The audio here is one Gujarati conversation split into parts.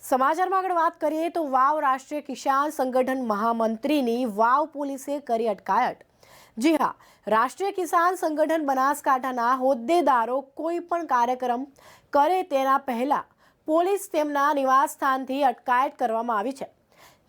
સમાચારમાં આગળ વાત કરીએ તો વાવ રાષ્ટ્રીય કિસાન સંગઠન મહામંત્રીની વાવ પોલીસે કરી અટકાયત। જી હા, રાષ્ટ્રીય કિસાન સંગઠન બનાસકાંઠાના હોદ્દેદારો કોઈ પણ કાર્યક્રમ કરે તેના પહેલા પોલીસ તેમના નિવાસસ્થાનથી અટકાયત કરવામાં આવી છે।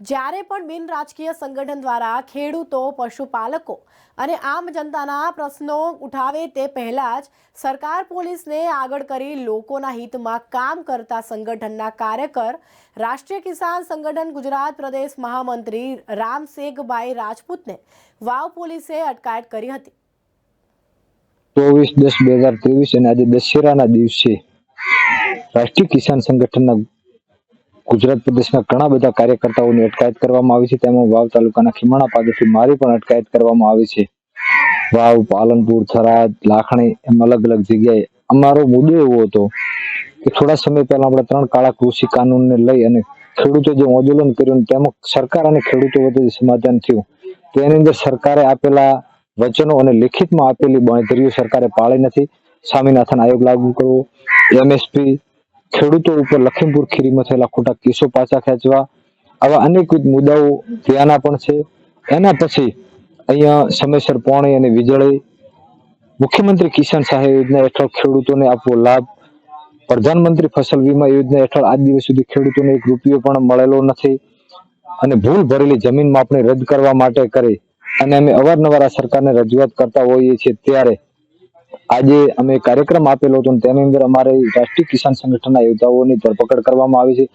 જ્યારે પણ બિન રાજકીય સંગઠન દ્વારા ખેડૂતો, પશુપાલકો અને આમ જનતાના પ્રશ્નો ઉઠાવે તે પહેલા જ સરકાર પોલીસને આગળ કરી લોકોના હિતમાં કામ કરતા સંગઠનના કાર્યકર રાષ્ટ્રીય કિસાન સંગઠન ગુજરાત પ્રદેશ મહામંત્રી રામશેખભાઈ રાજપૂતને વાવ પોલીસે અટકાયત કરી હતી। 24/10/2023 અને આજે દશેરાના દિવસે રાષ્ટ્રીય કિસાન સંગઠનના ગુજરાત પ્રદેશના ઘણા બધા કાર્યકર્તાઓની અટકાયત કરવામાં આવી છે। તેમાં વાવ તાલુકાના ખીમાણા પાસેથી મારી પણ અટકાયત કરવામાં આવી છે। વાવ, પાલનપુર, થરાદ, લાખણી એમ અલગ અલગ જગ્યાએ અમારો મુદ્દો એવો હતો કે થોડા સમય પહેલા આપણે 3 કાળા કૃષિ કાનૂનને લઈ અને ખેડૂતો જે આંદોલન કર્યું તેમાં સરકાર અને ખેડૂતો વચ્ચે સમાધાન થયું। તેની અંદર સરકારે આપેલા વચનો અને લિખિતમાં આપેલી બાંયધરીઓ સરકારે પાળી નથી। સ્વામીનાથન આયોગ લાગુ કરવો, એમએસપી, ખેડૂતો ઉપર લખીમપુર ખીરીમાં થયેલા ખોટા કેસો પાછા ખેંચવા, આવા અનેકવિધ મુદ્દાઓ ધ્યાના પણ છે। એના પછી અહીંયા સમયસર પાણી અને વીજળી, મુખ્યમંત્રી કિસાન સહાય યોજના હેઠળ ખેડૂતોને આપવો લાભ, પ્રધાનમંત્રી ફસલ વીમા યોજના હેઠળ આજ દિવસ સુધી ખેડૂતોને 1 રૂપિયો પણ મળેલો નથી અને ભૂલ ભરેલી જમીન માપણી રદ કરવા માટે કરી અને અમે અવારનવાર આ સરકારને રજૂઆત કરતા હોઈએ છીએ। ત્યારે આજે અમે કાર્યક્રમ આપેલો હતો તેની અંદર અમારે રાષ્ટ્રીય કિસાન સંગઠનના યોદ્ધાઓની ધરપકડ કરવામાં આવી છે।